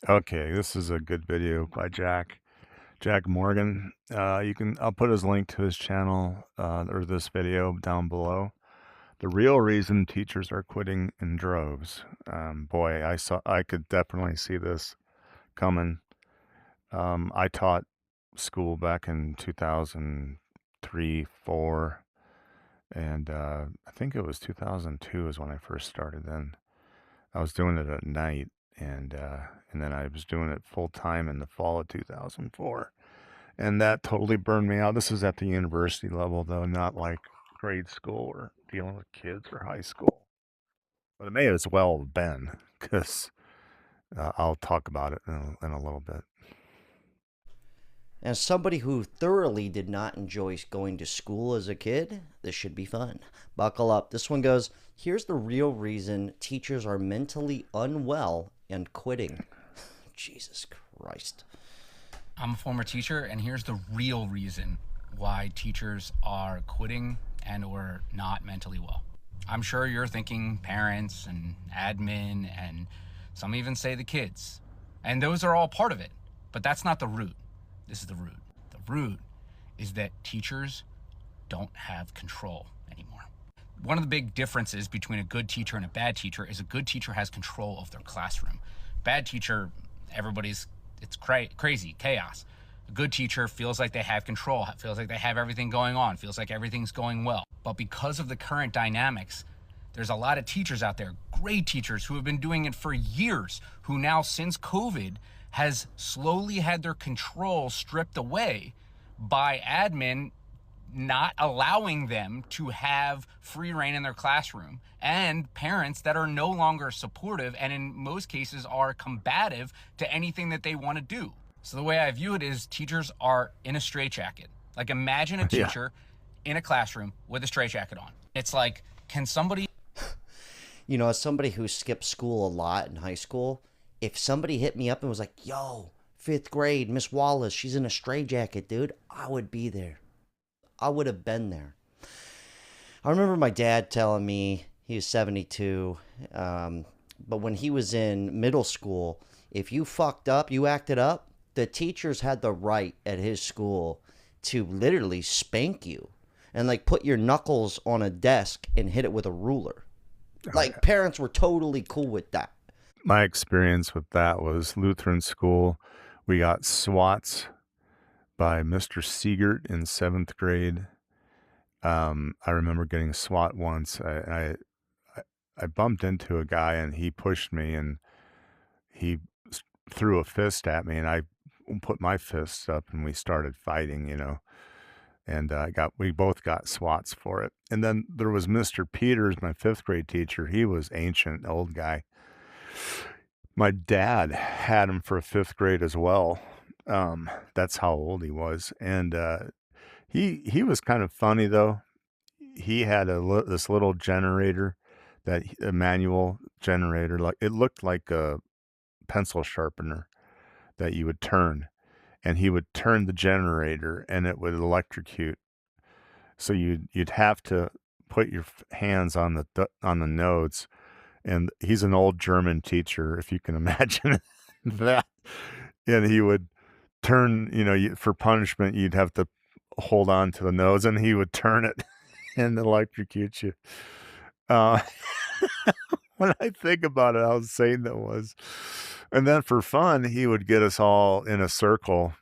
Okay, this is a good video by Jack Morgan. I'll put his link to his channel or this video down below. The real reason teachers are quitting in droves. Boy, I could definitely see this coming. I taught school back in 2003, 4, and I think it was 2002 is when I first started. Then I was doing it at night, and then I was doing it full time in the fall of 2004, and that totally burned me out. This is at the university level, though, not like grade school or dealing with kids or high school. But it may as well have been because I'll talk about it in a little bit. As somebody who thoroughly did not enjoy going to school as a kid, this should be fun. Buckle up. This one goes, here's the real reason teachers are mentally unwell and quitting. Jesus Christ. I'm a former teacher, and here's the real reason why teachers are quitting and or not mentally well. I'm sure you're thinking parents and admin, and some even say the kids. And those are all part of it. But that's not the root. This is the root. The root is that teachers don't have control anymore. One of the big differences between a good teacher and a bad teacher is a good teacher has control of their classroom. Bad teacher, it's crazy, chaos. A good teacher feels like they have control, feels like they have everything going on, feels like everything's going well. But because of the current dynamics, there's a lot of teachers out there, great teachers who have been doing it for years, who now since COVID has slowly had their control stripped away by admin not allowing them to have free reign in their classroom, and parents that are no longer supportive and in most cases are combative to anything that they want to do. So the way I view it is teachers are in a straitjacket. Like imagine a Yeah. teacher in a classroom with a straitjacket on. It's like, can somebody You know, as somebody who skipped school a lot in high school, if somebody hit me up and was like, yo, fifth grade, Miss Wallace, she's in a straitjacket, dude, I would be there. I would have been there. I remember my dad telling me he was 72, but when he was in middle school, if you fucked up, you acted up, the teachers had the right at his school to literally spank you and like put your knuckles on a desk and hit it with a ruler. Oh, yeah. Like parents were totally cool with that. My experience with that was Lutheran school. We got SWATs by Mr. Siegert in 7th grade. I remember getting SWAT once. I bumped into a guy and he pushed me and he threw a fist at me and I put my fists up and we started fighting. And we both got SWATs for it. And then there was Mr. Peters, my 5th grade teacher. He was ancient, old guy. My dad had him for a 5th grade as well. That's how old he was. And he was kind of funny though. He had this little generator, a manual generator, like it looked like a pencil sharpener that you would turn, and he would turn the generator and it would electrocute. So you'd have to put your hands on the nodes. And he's an old German teacher, if you can imagine that. And he would turn, for punishment, you'd have to hold on to the nose, and he would turn it and electrocute you. Uh, when I think about it, how insane that was. And then for fun, he would get us all in a circle,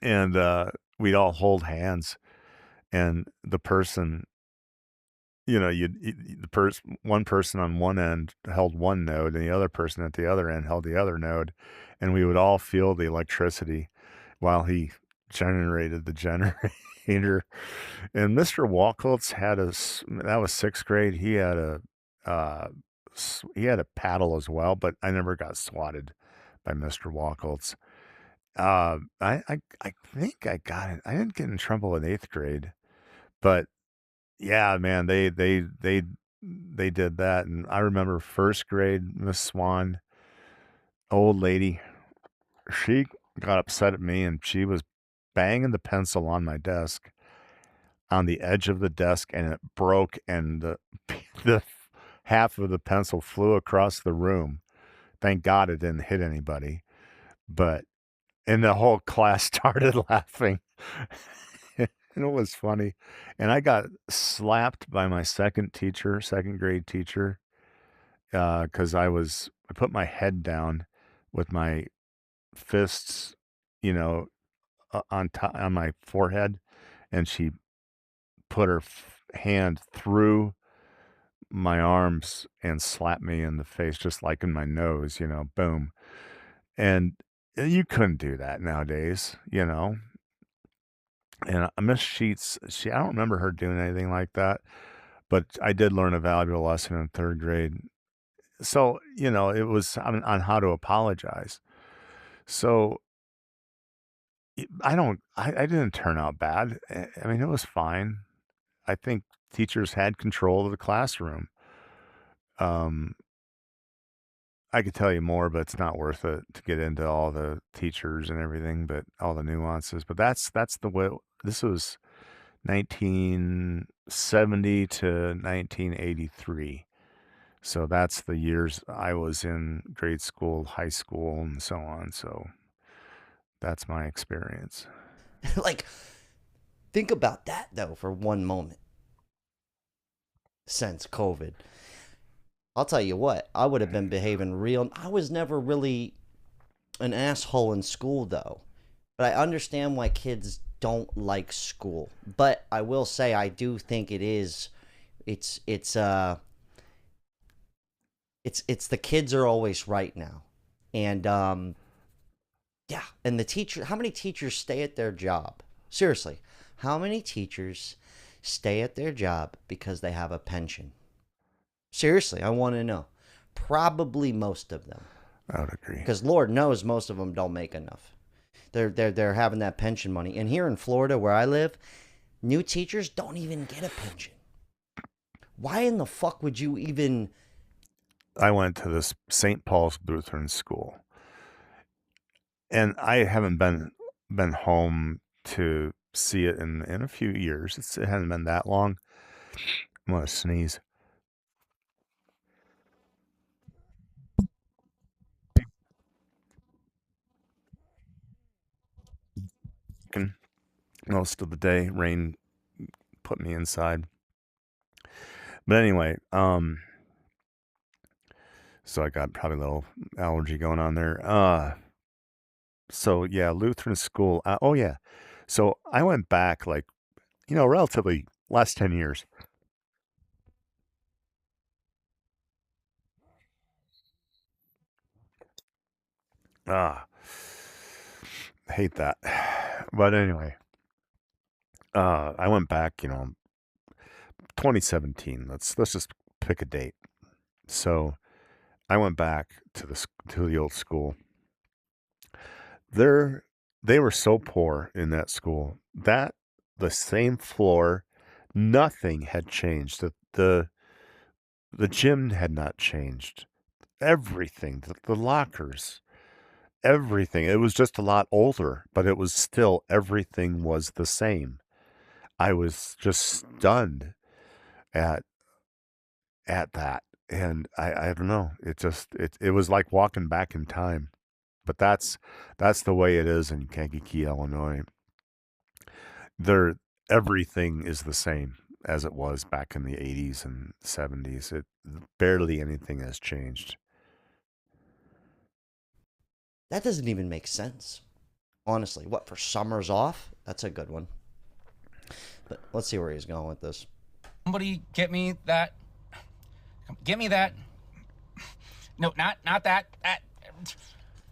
and we'd all hold hands, and the person, one person on one end held one node, and the other person at the other end held the other node, and we would all feel the electricity while he generated the generator. And Mr. Walkholtz that was 6th grade. Uh, he had a paddle as well, but I never got swatted by Mr. Walkholtz. I think I got it. I didn't get in trouble in 8th grade, but yeah, man, they did that. And I remember 1st grade, Miss Swan, old lady, she got upset at me and she was banging the pencil on my desk, on the edge of the desk, and it broke, and the the half of the pencil flew across the room Thank God it didn't hit anybody. But and the whole class started laughing. And it was funny. And I got slapped by my second grade teacher, because I put my head down with my fists, you know, on my forehead, and she put her hand through my arms and slapped me in the face, just like in my nose, boom. And you couldn't do that nowadays, And Miss Sheets, I don't remember her doing anything like that, but I did learn a valuable lesson in third grade. So, it was on how to apologize. So I didn't turn out bad. I mean, it was fine. I think teachers had control of the classroom. Um, I could tell you more, but it's not worth it to get into all the teachers and everything, but all the nuances. But that's the way. This was 1970 to 1983. So that's the years I was in grade school, high school, and so on. So that's my experience. Like, think about that though for one moment. Since COVID, I'll tell you what, I would have been behaving real. I was never really an asshole in school though, but I understand why kids don't like school. But I will say I do think it's the kids are always right now. And yeah, and the teacher, how many teachers stay at their job? Seriously, how many teachers stay at their job because they have a pension? Seriously, I want to know. Probably most of them. I would agree. Because Lord knows most of them don't make enough. They're having that pension money. And here in Florida where I live, new teachers don't even get a pension. Why in the fuck would you even... I went to this St. Paul's Lutheran school. And I haven't been home to see it in a few years. It hasn't been that long. I'm going to sneeze. Most of the day, rain put me inside. But anyway, so I got probably a little allergy going on there. So yeah, Lutheran school. Oh yeah. So I went back relatively last 10 years. I hate that. But anyway, I went back, 2017. Let's just pick a date. So I went back to the old school. They were so poor in that school that the same floor, nothing had changed. The gym had not changed. Everything, the lockers, everything. It was just a lot older, but it was still, everything was the same. I was just stunned at that. And I don't know. It was like walking back in time. But that's the way it is in Kankakee, Illinois. Everything is the same as it was back in the 80s and 70s. Barely anything has changed. That doesn't even make sense. Honestly, what, for summers off? That's a good one. But let's see where he's going with this. Somebody get me that. No, not that.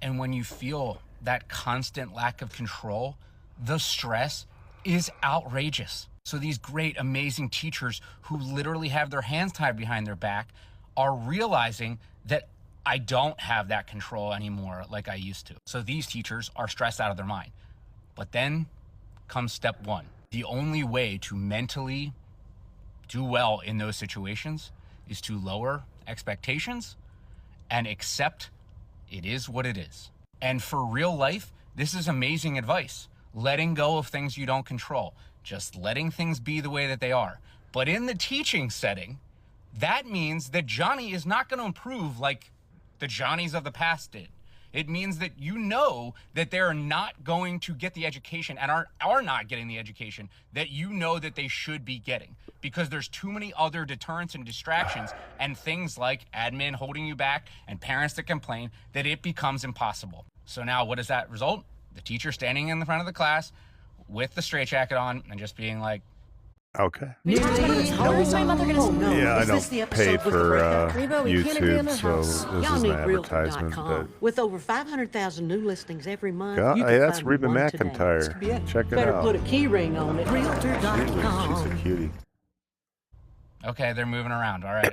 And when you feel that constant lack of control, the stress is outrageous. So these great, amazing teachers who literally have their hands tied behind their back are realizing that I don't have that control anymore like I used to. So these teachers are stressed out of their mind. But then comes step one. The only way to mentally do well in those situations is to lower expectations and accept it is what it is. And for real life, this is amazing advice. Letting go of things you don't control. Just letting things be the way that they are. But in the teaching setting, that means that Johnny is not going to improve like the Johnnies of the past did. It means that you know that they're not going to get the education and are not getting the education that you know that they should be getting, because there's too many other deterrents and distractions and things like admin holding you back and parents that complain that it becomes impossible. So now what does that result? The teacher standing in the front of the class with the straitjacket on and just being like, Okay. Where's my mother gonna no. Yeah, I Is this the don't episode pay with the for breakup? Rebo, we can't agree on YouTube, the so house. this Y'all is need an advertisement. Realtor.com. With over 500,000 new listings every month, But you hey, can that's find Reba one today. McEntire. Check it Better out. put a key ring on it. She's Realtor.com. a cutie. okay, they're moving around. All right,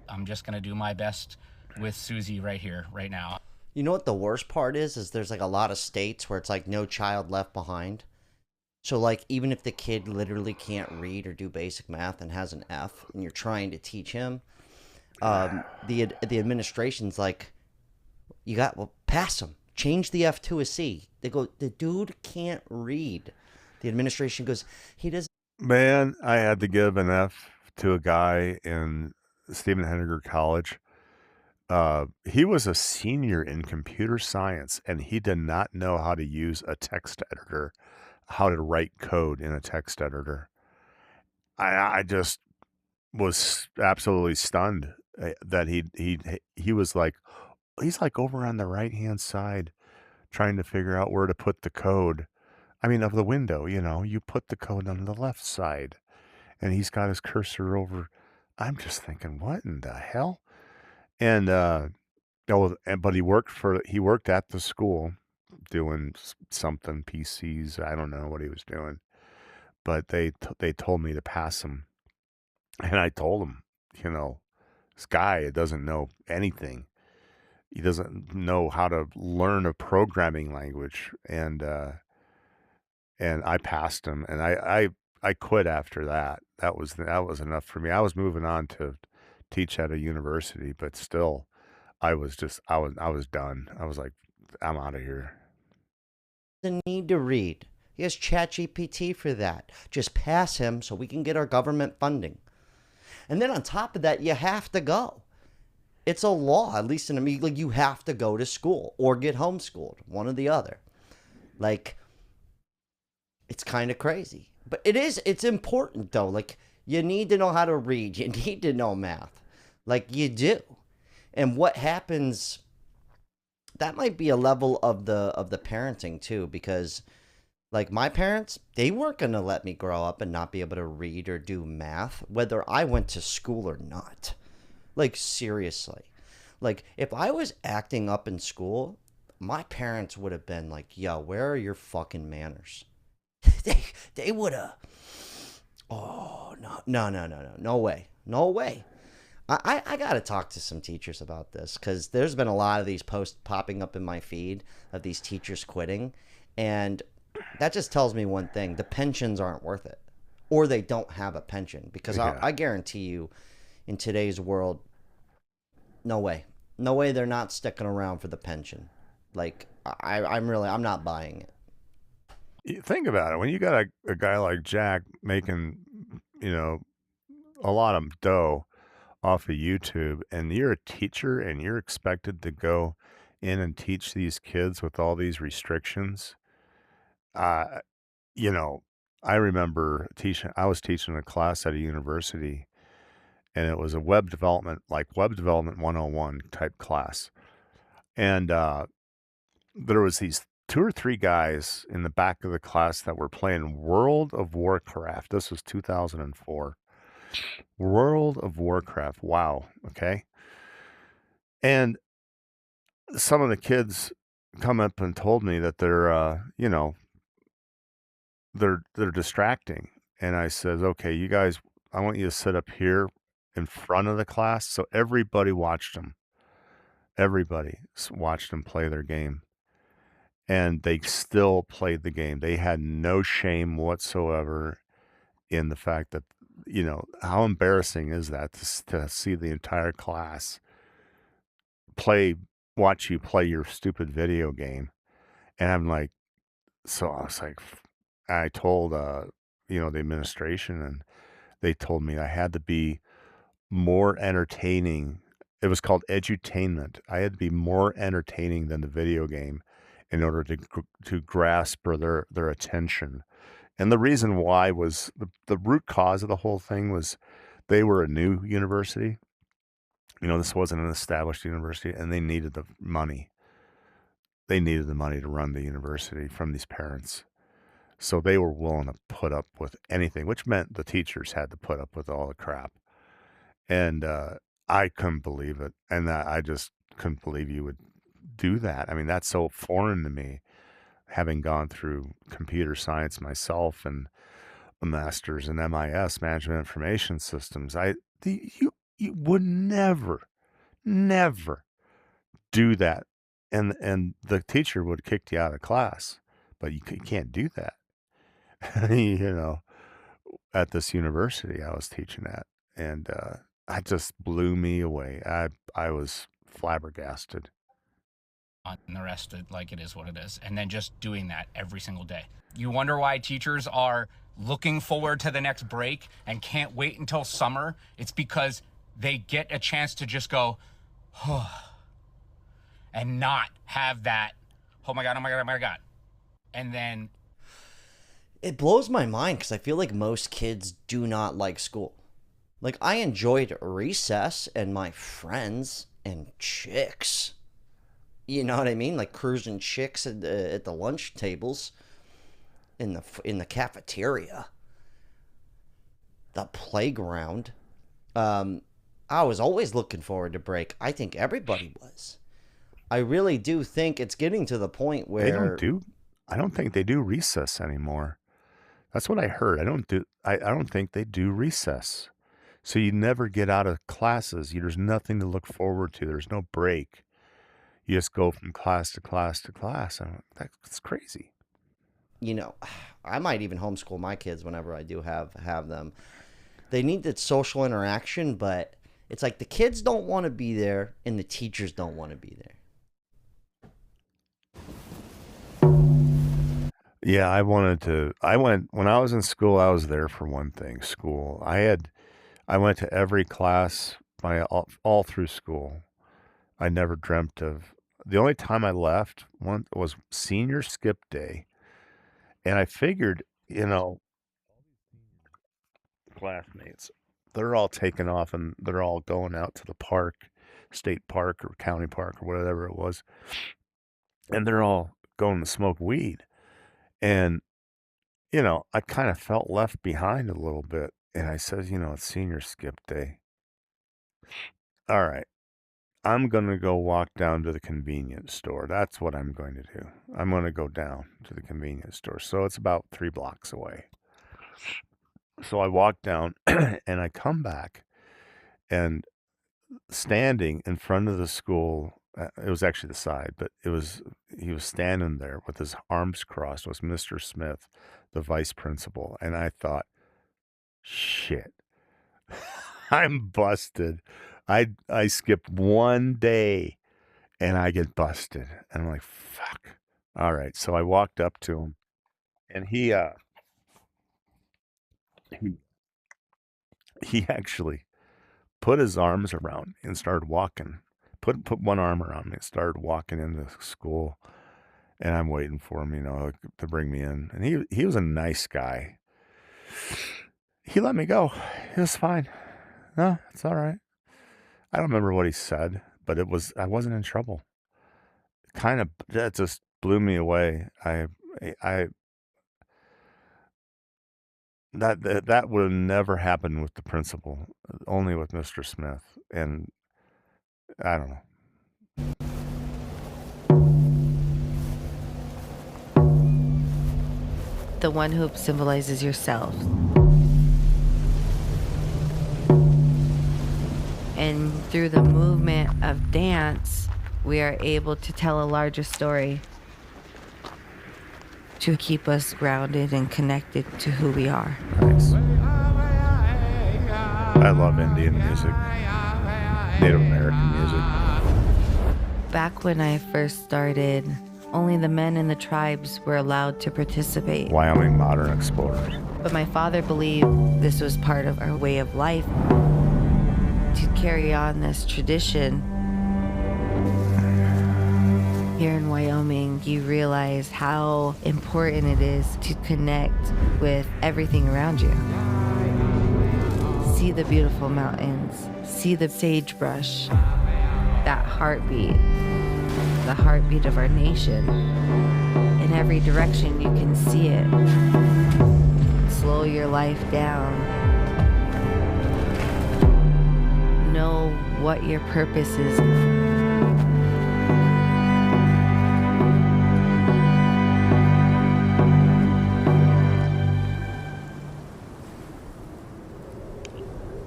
I'm just gonna do my best with Susie right here, right now. You know what the worst part is there's like a lot of states where it's like no child left behind. So like even if the kid literally can't read or do basic math and has an F and you're trying to teach him, the administration's like, pass him. Change the F to a C. They go, the dude can't read. The administration goes, he doesn't. Man, I had to give an F to a guy in Stephen Henniger College. He was a senior in computer science, and he did not know how to use a text editor, how to write code in a text editor. I just was absolutely stunned that he was like, he's like over on the right hand side trying to figure out where to put the code. I mean, of the window, you put the code on the left side, and he's got his cursor over. I'm just thinking, what in the hell? And but he worked at the school doing something PCs. I don't know what he was doing, but they told me to pass him, and I told him, this guy doesn't know anything. He doesn't know how to learn a programming language, and I passed him, and I quit after that. That was enough for me. I was moving on to teach at a university, but still, I was done. I was like, I'm out of here. Need to read. He has ChatGPT for that. Just pass him so we can get our government funding. And then on top of that, you have to go. It's a law, at least in America. Like, you have to go to school or get homeschooled, one or the other. Like, it's kind of crazy. But it's important though. Like, you need to know how to read. You need to know math. Like, you do. And what happens, that might be a level of the parenting too, because like my parents, they weren't going to let me grow up and not be able to read or do math, whether I went to school or not. Like, seriously. Like, if I was acting up in school, my parents would have been like, yo, where are your fucking manners? They would have. Oh, no way. No way. I got to talk to some teachers about this, because there's been a lot of these posts popping up in my feed of these teachers quitting. And that just tells me one thing. The pensions aren't worth it. Or they don't have a pension. Because Yeah. I guarantee you, in today's world, no way. No way they're not sticking around for the pension. Like, I'm not buying it. You think about it. When you got a guy like Jack making, a lot of dough off of YouTube, and you're a teacher and you're expected to go in and teach these kids with all these restrictions. Uh, I remember I was teaching a class at a university, and it was a web development 101 type class. And there was these 2 or 3 guys in the back of the class that were playing World of Warcraft. This was 2004. World of Warcraft. Wow. Okay. And some of the kids come up and told me that they're distracting. And I says, okay, you guys, I want you to sit up here in front of the class. So everybody watched them. Everybody watched them play their game. And they still played the game. They had no shame whatsoever in the fact that, how embarrassing is that to see the entire class watch you play your stupid video game. And I'm like, so I was like, I told, the administration, and they told me I had to be more entertaining it was called edutainment. I had to be more entertaining than the video game in order to grasp their attention. And the reason why was the root cause of the whole thing was they were a new university. This wasn't an established university, and they needed the money. They needed the money to run the university from these parents. So they were willing to put up with anything, which meant the teachers had to put up with all the crap. And I couldn't believe it. And I just couldn't believe you would do that. I mean, that's so foreign to me, having gone through computer science myself and a master's in MIS, Management Information Systems. You would never do that. And the teacher would kick you out of class, but you can't do that. At this university I was teaching at, and it just blew me away. I was flabbergasted. And the rest of like it is what it is, and then just doing that every single day. You wonder why teachers are looking forward to the next break and can't wait until summer. It's because they get a chance to just go, oh, and not have that, oh my god, and then It blows my mind because I feel like most kids do not like school. Like, I enjoyed recess and my friends and chicks. You know what I mean? Like cruising chicks at the lunch tables, in the cafeteria, the playground. I was always looking forward to break. I think everybody was. I really do think it's getting to the point where I don't think they do recess anymore. That's what I heard. I don't think they do recess. So you never get out of classes. There's nothing to look forward to. There's no break. You just go from class to class to class. That's crazy. I might even homeschool my kids whenever I do have them. They need that social interaction, but it's like the kids don't want to be there and the teachers don't want to be there. Yeah, when I was in school, I was there for one thing, school. I went to every class all through school. I never dreamt of, the only time I left was senior skip day. And I figured, classmates, they're all taking off and they're all going out to the park, state park or county park or whatever it was. And they're all going to smoke weed. And, I kind of felt left behind a little bit. And I said, it's senior skip day. All right. I'm going to go walk down to the convenience store. That's what I'm going to do. I'm going to go down to the convenience store. So it's about 3 blocks away. So I walk down and I come back, and standing in front of the school, it was actually the side, but he was standing there with his arms crossed, was Mr. Smith, the vice principal. And I thought, shit, I'm busted. I skip one day and I get busted. And I'm like, fuck. All right. So I walked up to him, and he actually put his arms around me and started walking. Put one arm around me and started walking into school. And I'm waiting for him, to bring me in. And he was a nice guy. He let me go. It was fine. No, it's all right. I don't remember what he said, but I wasn't in trouble. That just blew me away. That would have never happened with the principal, only with Mr. Smith. And I don't know. The one hoop symbolizes yourself. And through the movement of dance, we are able to tell a larger story to keep us grounded and connected to who we are. Nice. I love Indian music, Native American music. Back when I first started, only the men in the tribes were allowed to participate. Wyoming Modern Explorers. But my father believed this was part of our way of life. to carry on this tradition. Here in Wyoming, you realize how important it is to connect with everything around you. See the beautiful mountains, see the sagebrush, that heartbeat, the heartbeat of our nation. In every direction, you can see it. Slow your life down. Know what your purpose is.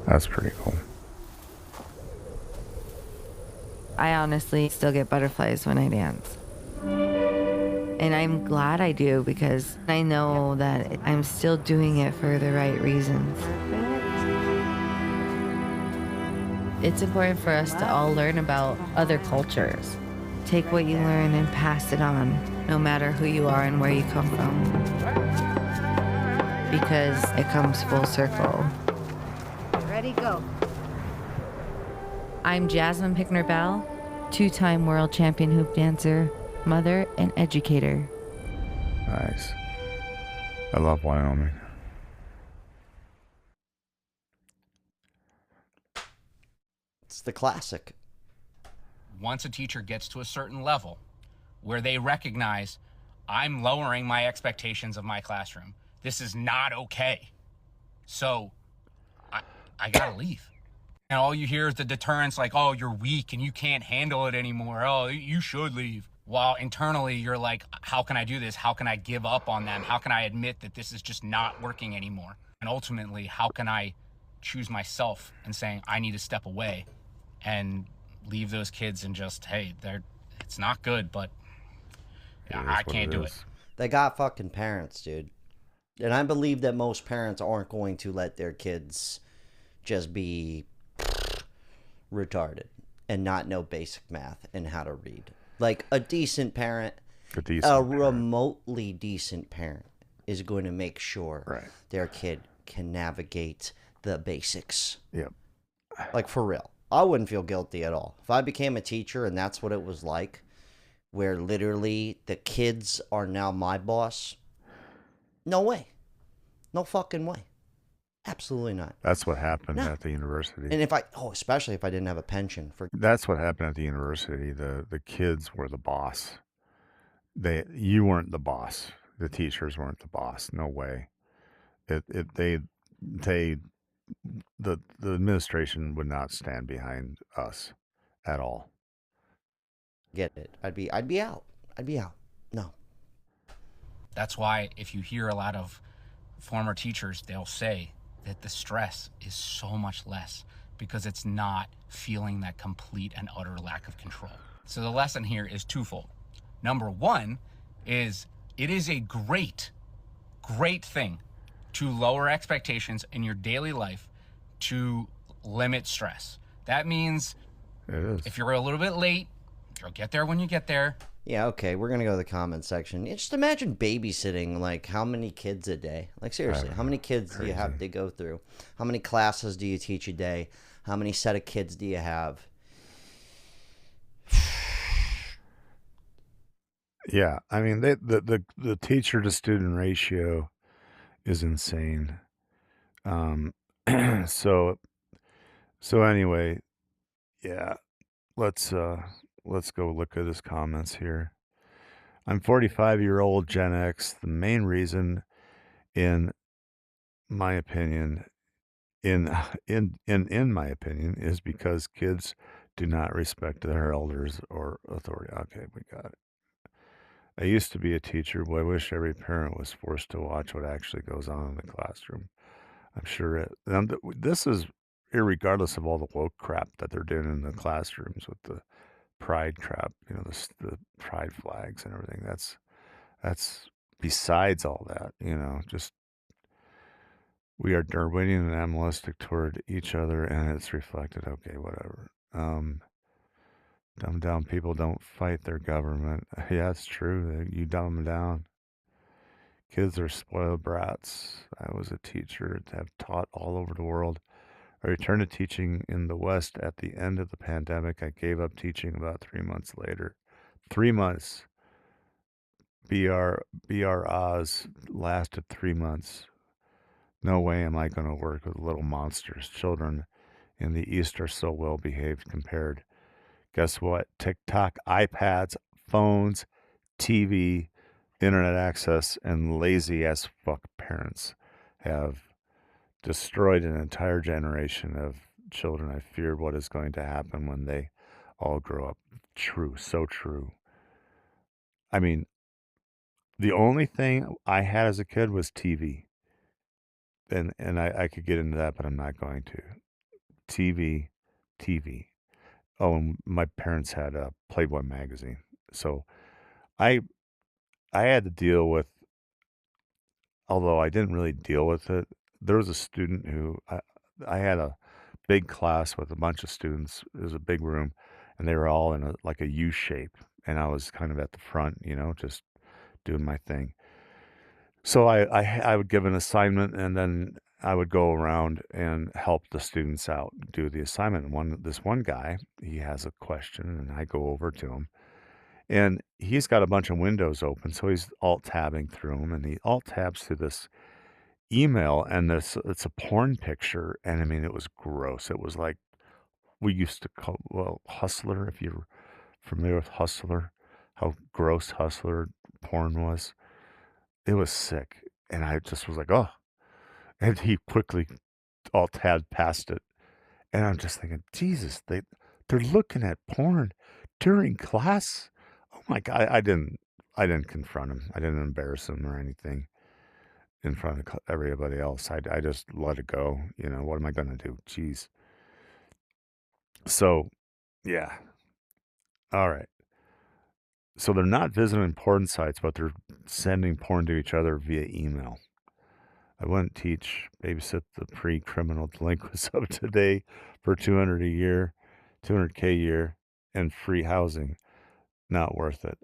That's pretty cool. I honestly still get butterflies when I dance. And I'm glad I do because I know that I'm still doing it for the right reasons. It's important for us to all learn about other cultures. Take what you learn and pass it on, no matter who you are and where you come from. Because it comes full circle. Ready, go. I'm Jasmine Pickner-Bell, two-time world champion hoop dancer, mother, and educator. Nice. I love Wyoming. It's the classic. Once a teacher gets to a certain level where they recognize I'm lowering my expectations of my classroom, this is not okay. So I gotta leave. And all you hear is the deterrence like, oh, you're weak and you can't handle it anymore. Oh, you should leave. While internally you're like, how can I do this? How can I give up on them? How can I admit that this is just not working anymore? And ultimately, how can I choose myself and saying I need to step away and leave those kids and just, hey, it's not good, but I can't do it. They got fucking parents, dude. And I believe that most parents aren't going to let their kids just be retarded and not know basic math and how to read. Like a decent parent, remotely decent parent is going to make sure their kid can navigate the basics. Yep. Like for real. I wouldn't feel guilty at all. If I became a teacher and that's what it was like, where literally the kids are now my boss, no way. No fucking way. Absolutely not. That's what happened at the university. And especially if I didn't have a pension for. That's what happened at the university. The kids were the boss. You weren't the boss. The teachers weren't the boss. No way. The administration would not stand behind us at all. Get it? I'd be out. I'd be out. No. That's why if you hear a lot of former teachers, they'll say that the stress is so much less because it's not feeling that complete and utter lack of control. So the lesson here is twofold. Number one is it is a great thing to lower expectations in your daily life to limit stress. That means if you're a little bit late, you'll get there when you get there. Yeah, okay, we're going to go to the comments section. Just imagine babysitting, like, how many kids a day? Like, seriously, how many kids do you have to go through? How many classes do you teach a day? How many set of kids do you have? Yeah, I mean, the teacher-to-student ratio is insane. So anyway, yeah, let's go look at his comments here. I'm 45-year-old Gen X. The main reason, in my opinion, in my opinion, is because kids do not respect their elders or authority. Okay, we got it. I used to be a teacher, but I wish every parent was forced to watch what actually goes on in the classroom. I'm sure this is irregardless of all the woke crap that they're doing in the classrooms with the pride crap, the pride flags and everything. That's besides all that, just we are Darwinian and animalistic toward each other, and it's reflected. Okay, whatever. Dumb down people don't fight their government. Yeah, it's true. You dumb them down. Kids are spoiled brats. I was a teacher, have taught all over the world. I returned to teaching in the West at the end of the pandemic. I gave up teaching about 3 months later. 3 months. BR Oz lasted 3 months. No way am I going to work with little monsters. Children in the East are so well behaved compared. Guess what? TikTok, iPads, phones, TV, internet access, and lazy as fuck parents have destroyed an entire generation of children. I fear what is going to happen when they all grow up. True, so true. I mean, the only thing I had as a kid was TV. And I could get into that, but I'm not going to. TV, TV. Oh, and my parents had a Playboy magazine. So I I had to deal with, although I didn't really deal with it. There was a student who I had a big class with a bunch of students. It was a big room, and they were all in like a U shape, and I was kind of at the front, just doing my thing. So I would give an assignment, and then I would go around and help the students out do the assignment. This one guy, he has a question, and I go over to him, and he's got a bunch of windows open, so he's alt tabbing through them, and he alt tabs through this email, and it's a porn picture, and I mean it was gross. It was like we used to call, well, Hustler, if you're familiar with Hustler, how gross Hustler porn was. It was sick, and I just was like, oh, and he quickly alt tabbed past it, and I'm just thinking, Jesus, they're looking at porn during class. Oh my God, I didn't confront him. I didn't embarrass him or anything in front of everybody else. I just let it go. What am I going to do? Jeez. So, yeah. All right. So they're not visiting porn sites, but they're sending porn to each other via email. I wouldn't babysit the pre-criminal delinquents of today for 200 a year, 200K a year, and free housing. Not worth it.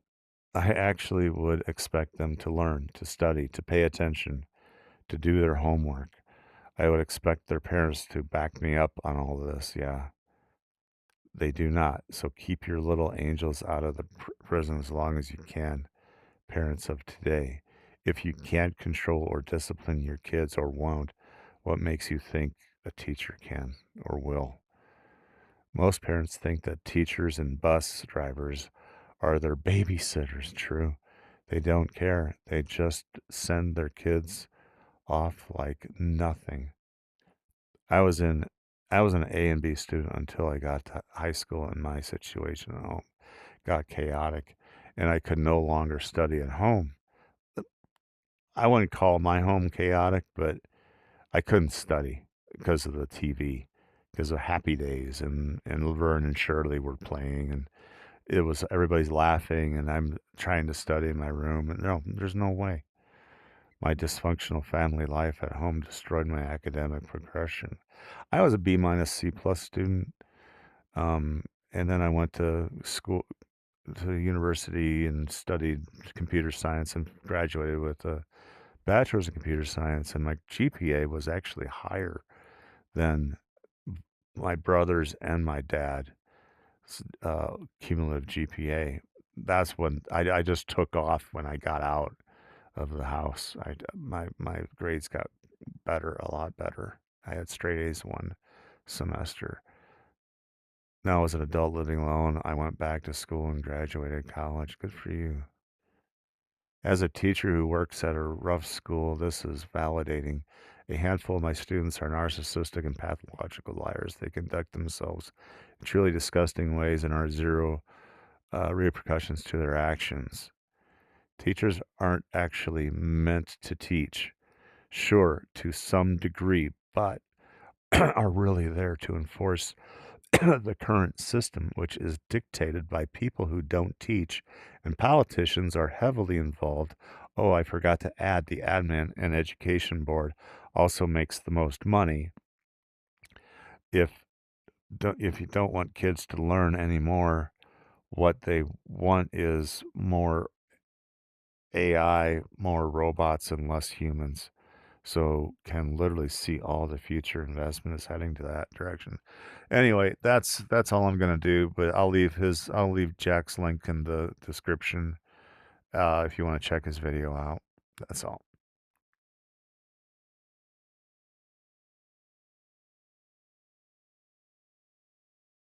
I actually would expect them to learn, to study, to pay attention, to do their homework. I would expect their parents to back me up on all this. Yeah, they do not. So keep your little angels out of the prison as long as you can, parents of today. If you can't control or discipline your kids or won't, what makes you think a teacher can or will? Most parents think that teachers and bus drivers are their babysitters. True. They don't care. They just send their kids off like nothing. I was an A and B student until I got to high school, and my situation at home got chaotic, and I could no longer study at home. I wouldn't call my home chaotic, but I couldn't study because of the TV, because of Happy Days, and Laverne and Shirley were playing, and everybody's laughing, and I'm trying to study in my room, and no, there's no way. My dysfunctional family life at home destroyed my academic progression. I was a B minus C plus student, and then I went to school, to university, and studied computer science and graduated with a bachelor's in computer science. And my GPA was actually higher than my brother's and my dad's cumulative GPA. That's when I just took off when I got out of the house. My grades got better, a lot better. I had straight A's one semester. Now, as an adult living alone, I went back to school and graduated college. Good for you. As a teacher who works at a rough school, this is validating. A handful of my students are narcissistic and pathological liars. They conduct themselves in truly disgusting ways and are zero repercussions to their actions. Teachers aren't actually meant to teach. Sure, to some degree, but are really there to enforce the current system, which is dictated by people who don't teach, and politicians are heavily involved. Oh, I forgot to add the admin and education board also makes the most money. If you don't want kids to learn anymore, what they want is more AI, more robots, and less humans. So can literally see all the future investment is heading to that direction. Anyway, that's all I'm gonna do. But I'll leave Jack's link in the description if you want to check his video out. That's all.